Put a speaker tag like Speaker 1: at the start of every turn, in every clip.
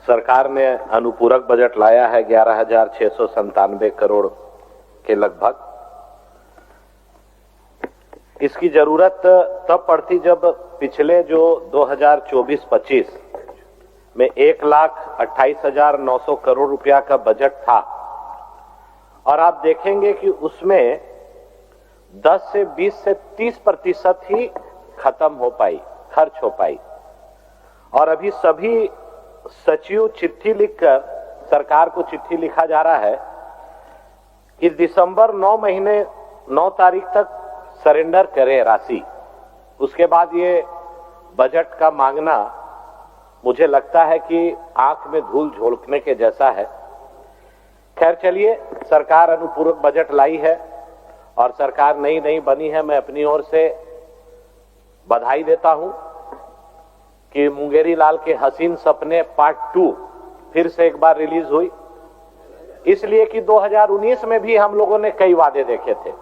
Speaker 1: सरकार ने अनुपूरक बजट लाया है 11,697 करोड़ के लगभग। इसकी जरूरत तब पड़ती जब पिछले जो 2024-25 में 1,28,900 करोड़ रुपया का बजट था, और आप देखेंगे कि उसमें 10 से 20 से 30% ही खत्म हो पाई, खर्च हो पाई। और अभी सभी सचिव चिट्ठी लिखकर सरकार को चिट्ठी लिखा जा रहा है कि दिसंबर 9 तारीख तक सरेंडर करें राशि। उसके बाद ये बजट का मांगना मुझे लगता है कि आंख में धूल झोंकने के जैसा है। खैर चलिए, सरकार अनुपूरक बजट लाई है और सरकार नई बनी है। मैं अपनी ओर से बधाई देता हूं कि मुंगेरी लाल के हसीन सपने पार्ट 2 फिर से एक बार रिलीज हुई, इसलिए कि 2019 में भी हम लोगों ने कई वादे देखे थे।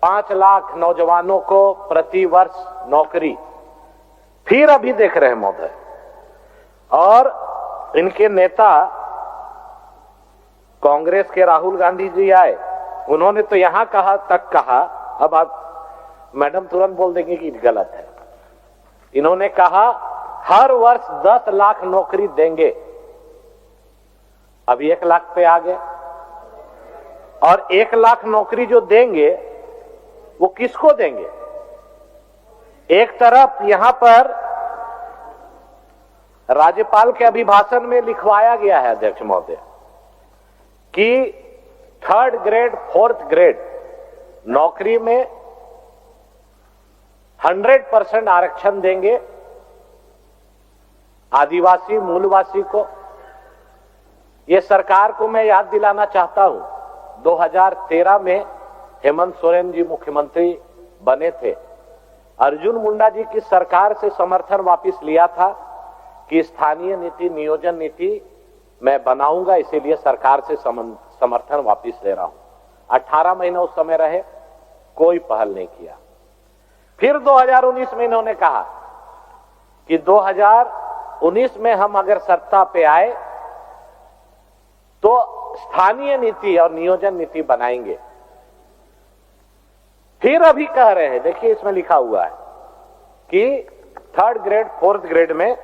Speaker 1: 5 लाख नौजवानों को प्रति वर्ष नौकरी, फिर अभी देख रहे हैं महोदय। और इनके नेता कांग्रेस के राहुल गांधी जी आए, उन्होंने तो यहां कहा, अब आप मैडम तुरंत बोल देंगे कि गलत है। इन्होंने कहा हर वर्ष 10 लाख नौकरी देंगे, अभी 1 लाख पे आ गए। और 1 लाख नौकरी जो देंगे वो किसको देंगे? एक तरफ यहां पर राज्यपाल के अभिभाषण में लिखवाया गया है अध्यक्ष महोदय कि 3rd ग्रेड 4th ग्रेड नौकरी में 100% आरक्षण देंगे आदिवासी मूलवासी को। यह सरकार को मैं याद दिलाना चाहता हूं, 2013 में हेमंत सोरेन जी मुख्यमंत्री बने थे। अर्जुन मुंडा जी की सरकार से समर्थन वापस लिया था कि स्थानीय नीति, नियोजन नीति मैं बनाऊंगा, इसीलिए सरकार से समर्थन वापस ले रहा हूं। 18 महीने उस समय रहे, कोई पहल नहीं किया। फिर 2019 में इन्होंने कहा कि 2019 में हम अगर सत्ता पे आए तो स्थानीय नीति और नियोजन नीति बनाएंगे। फिर अभी कह रहे हैं, देखिए इसमें लिखा हुआ है कि 3rd ग्रेड 4th ग्रेड में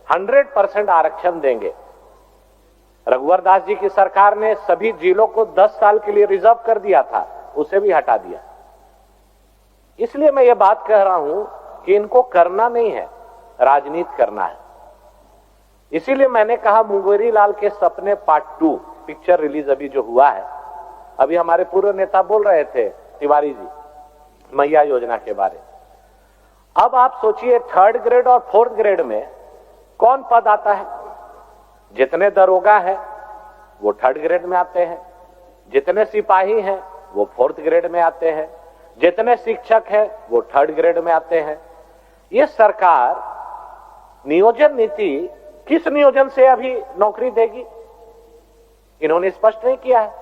Speaker 1: 100% आरक्षण देंगे। रघुवर दास जी की सरकार ने सभी जिलों को 10 साल के लिए रिजर्व कर दिया था, उसे भी हटा दिया। इसलिए मैं ये बात कह रहा हूं कि इनको करना नहीं है, राजनीति करना है। इसीलिए मैंने कहा मुंगेरी लाल के सपने पार्ट 2 पिक्चर रिलीज अभी जो हुआ है, अभी हमारे पूर्व नेता बोल रहे थे तिवारी जी मैया योजना के बारे। अब आप सोचिए 3rd ग्रेड और 4th ग्रेड में कौन पद आता है? जितने दरोगा हैं वो 3rd ग्रेड में आते हैं, जितने सिपाही हैं वो 4th ग्रेड में आते हैं, जितने शिक्षक हैं वो 3rd ग्रेड में आते हैं। ये सरकार नियोजन नीति किस नियोजन से अभी नौकरी देगी, इन्होंने स्पष्ट नहीं किया है।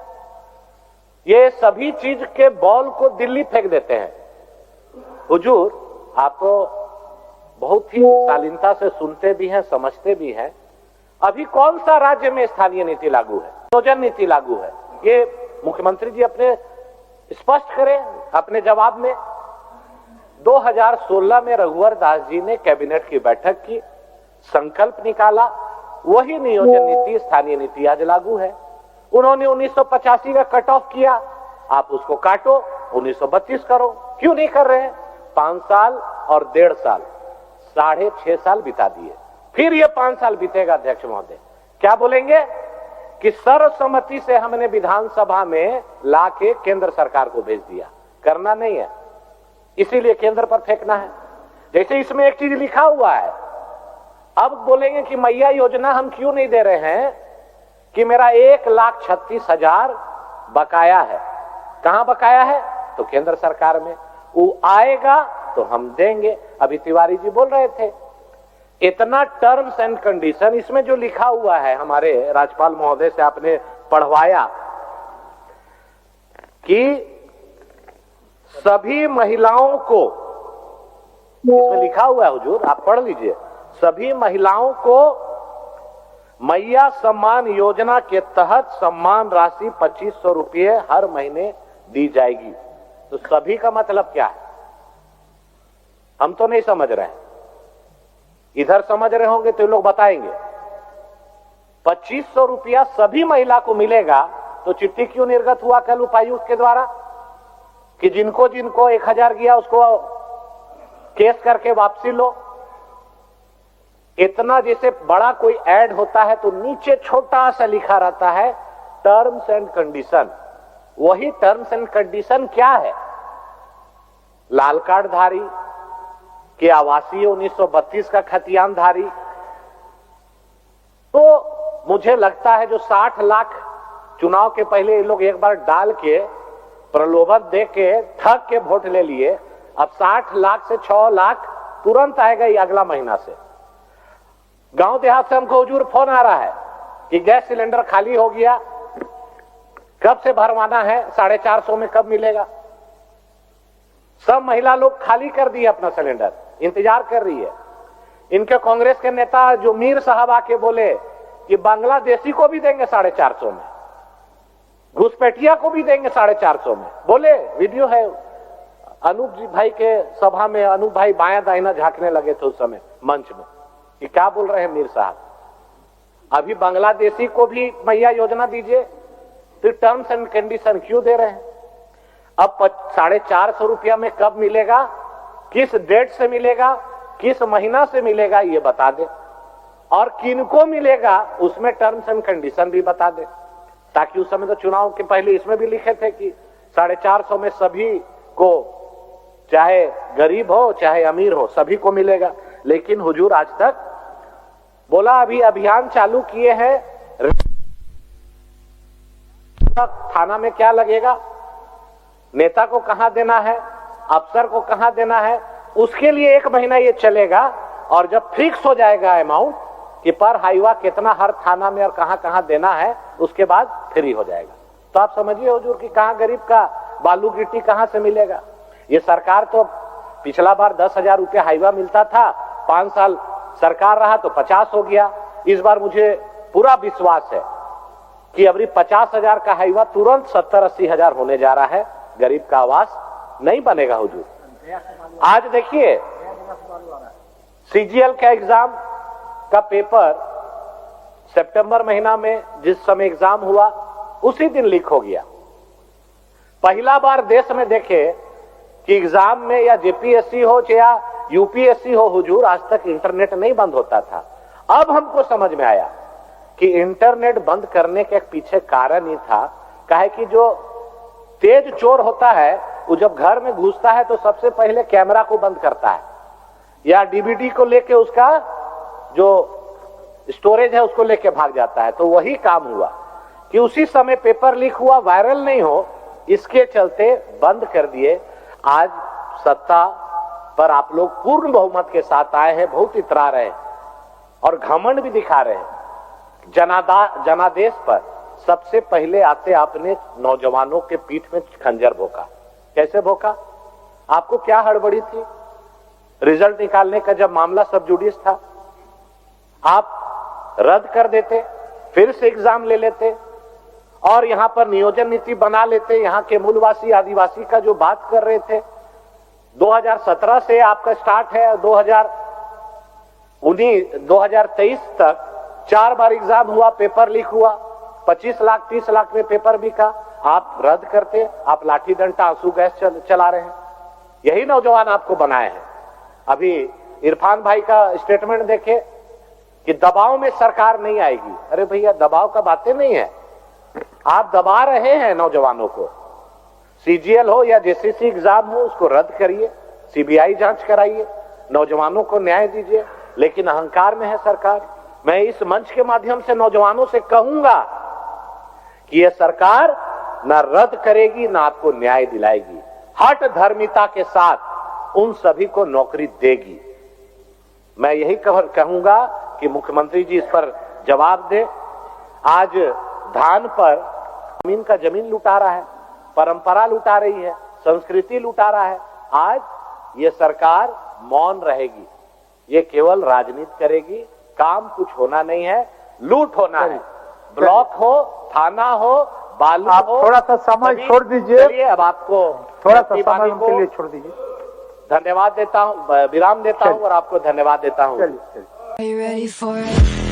Speaker 1: ये सभी चीज के बॉल को दिल्ली फेंक देते हैं। हुजूर, आप तो बहुत ही शालीनता से सुनते भी हैं, समझते भी हैं। अभी कौन सा राज्य में स्थानीय नीति लागू है, नियोजन नीति लागू है? ये मुख्यमंत्री जी अपने स्पष्ट करें अपने जवाब में। 2016 में रघुवर दास जी ने कैबिनेट की बैठक की, संकल्प निकाला, वही नियोजन नीति, स्थानीय नीति आज लागू है। उन्होंने 1985 का कट ऑफ किया, आप उसको काटो, 1932 करो। क्यों नहीं कर रहे हैं? 5 साल और 1.5 साल, 6.5 साल बिता दिए। फिर ये 5 साल बीतेगा अध्यक्ष महोदय, क्या बोलेंगे कि सर्वसम्मति से हमने विधानसभा में लाके केंद्र सरकार को भेज दिया। करना नहीं है, इसीलिए केंद्र पर फेंकना है। जैसे इसमें एक चीज लिखा हुआ है, अब बोलेंगे कि मैया योजना हम क्यों नहीं दे रहे हैं कि मेरा 1,36,000 बकाया है। कहां बकाया है? तो केंद्र सरकार में। वो आएगा तो हम देंगे। अभी तिवारी जी बोल रहे थे, इतना टर्म्स एंड कंडीशन इसमें जो लिखा हुआ है, हमारे राज्यपाल महोदय से आपने पढ़वाया कि सभी महिलाओं को, इसमें लिखा हुआ है हुजूर, आप पढ़ लीजिए, सभी महिलाओं को मैया सम्मान योजना के तहत सम्मान राशि 2500 रुपये हर महीने दी जाएगी। तो सभी का मतलब क्या है, हम तो नहीं समझ रहे हैं। इधर समझ रहे होंगे तो लोग बताएंगे। 2500 रुपया सभी महिला को मिलेगा तो चिट्ठी क्यों निर्गत हुआ कल उपायुक्त के द्वारा कि जिनको जिनको 1000 गया उसको केस करके वापसी लो। इतना जैसे बड़ा कोई ऐड होता है तो नीचे छोटा सा लिखा रहता है टर्म्स एंड कंडीशन। वही टर्म्स एंड कंडीशन क्या है? लाल कार्ड धारी के आवासीय 1932 का खतियानधारी। तो मुझे लगता है जो 60 लाख चुनाव के पहले ये लोग एक बार डाल के प्रलोभन दे के ठग के वोट ले लिए, अब 60 लाख से 6 लाख तुरंत आएगा ये अगला महीना से। गांव देहात से हमको हुजूर फोन आ रहा है कि गैस सिलेंडर खाली हो गया, कब से भरवाना है, 450 में कब मिलेगा। सब महिला लोग खाली कर दिए अपना सिलेंडर, इंतजार कर रही है। इनके कांग्रेस के नेता जो मीर साहब आके बोले कि बांग्लादेशी को भी देंगे 450 में, घुसपैठिया को भी देंगे 450 में। बोले, वीडियो है। अनूप जी भाई के सभा में अनूप भाई बायां दाहिना झांकने लगे थे उस समय मंच में कि क्या बोल रहे हैं मीर साहब, अभी बांग्लादेशी को भी मैया योजना दीजिए, फिर टर्म्स एंड कंडीशन क्यों दे रहे हैं? अब 450 रुपया में कब मिलेगा, किस डेट से मिलेगा, किस महीना से मिलेगा ये बता दे, और किनको मिलेगा उसमें टर्म्स एंड कंडीशन भी बता दे, ताकि उस समय तो चुनाव के पहले इसमें भी लिखे थे कि 450 में सभी को, चाहे गरीब हो चाहे अमीर हो, सभी को मिलेगा। लेकिन हुजूर आज तक बोला अभी अभियान चालू किए हैं, थाना में क्या लगेगा, नेता को कहां देना है, अफसर को कहां देना है, उसके लिए 1 महीना ये चलेगा। और जब फिक्स हो जाएगा अमाउंट कि पर हाईवा कितना हर थाना में और कहां कहां देना है, उसके बाद फ्री हो जाएगा। तो आप समझिए हुजूर कि कहां गरीब का बालू गिट्टी कहां से मिलेगा। ये सरकार तो पिछला बार 10,000 रुपये हाईवा मिलता था, 5 साल सरकार रहा तो 50 हो गया। इस बार मुझे पूरा विश्वास है कि अभी 50,000 का हाईवा तुरंत 70-80 हजार होने जा रहा है। गरीब का आवास नहीं बनेगा हुजूर। आज देखिए सीजीएल का एग्जाम का पेपर सितंबर महीना में जिस समय एग्जाम हुआ उसी दिन लीक हो गया। पहला बार देश में देखे कि एग्जाम में या जेपीएससी हो या यूपीएससी हो हुजूर, आज तक इंटरनेट नहीं बंद होता था। अब हमको समझ में आया कि इंटरनेट बंद करने के पीछे कारण ही था, काहे कि जो तेज चोर होता है वो जब घर में घुसता है तो सबसे पहले कैमरा को बंद करता है या डीवीडी को लेके उसका जो स्टोरेज है उसको लेके भाग जाता है। तो वही काम हुआ कि उसी समय पेपर लीक हुआ, वायरल नहीं हो, इसके चलते बंद कर दिए। आज सत्ता पर आप लोग पूर्ण बहुमत के साथ आए हैं, बहुत इतरा रहे हैं और घमंड भी दिखा रहे हैं। जनादेश पर सबसे पहले आते आपने नौजवानों के पीठ में खंजर भोंका। कैसे भोंका? आपको क्या हड़बड़ी थी? रिजल्ट निकालने का जब मामला सब जुडिस था, आप रद्द कर देते, फिर से एग्जाम ले लेते और यहां पर नियोजन नीति बना लेते। यहां के मूलवासी आदिवासी का जो बात कर रहे थे, 2017 से आपका स्टार्ट है, 2023 तक 4 बार एग्जाम हुआ, पेपर लीक हुआ, 25 लाख 30 लाख में पेपर बिका। आप रद्द करते, आप लाठी डंडा आंसू गैस चला रहे हैं। यही नौजवान आपको बनाए हैं। अभी इरफान भाई का स्टेटमेंट देखे कि दबाव में सरकार नहीं आएगी। अरे भैया, दबाव का बातें नहीं है, आप दबा रहे हैं नौजवानों को। सीजीएल हो या जेसीसी एग्जाम हो, उसको रद्द करिए, सीबीआई जांच कराइए, नौजवानों को न्याय दीजिए। लेकिन अहंकार में है सरकार। मैं इस मंच के माध्यम से नौजवानों से कहूंगा कि यह सरकार ना रद्द करेगी ना आपको न्याय दिलाएगी। हठ धर्मिता के साथ उन सभी को नौकरी देगी। मैं यही कहूंगा कि मुख्यमंत्री जी इस पर जवाब दे। आज धान पर जमीन का जमीन लुटा रहा है, परंपरा लुटा रही है, संस्कृति लुटा रहा है। आज ये सरकार मौन रहेगी, ये केवल राजनीति करेगी, काम कुछ होना नहीं है। लूट होना है, ब्लॉक हो, थाना हो, बालू
Speaker 2: आप
Speaker 1: हो।
Speaker 2: थोड़ा सा समय
Speaker 1: सभी-
Speaker 2: छोड़ दीजिए।
Speaker 1: चलिए, अब आपको
Speaker 2: थोड़ा सा
Speaker 1: धरती
Speaker 2: समय
Speaker 1: वाणी
Speaker 2: उनके
Speaker 1: को
Speaker 2: लिए छोड़ दीजिए।
Speaker 1: धन्यवाद देता हूं, विराम देता हूं और आपको धन्यवाद देता हूं।
Speaker 2: चलिए चलिए।
Speaker 3: Are you ready for it?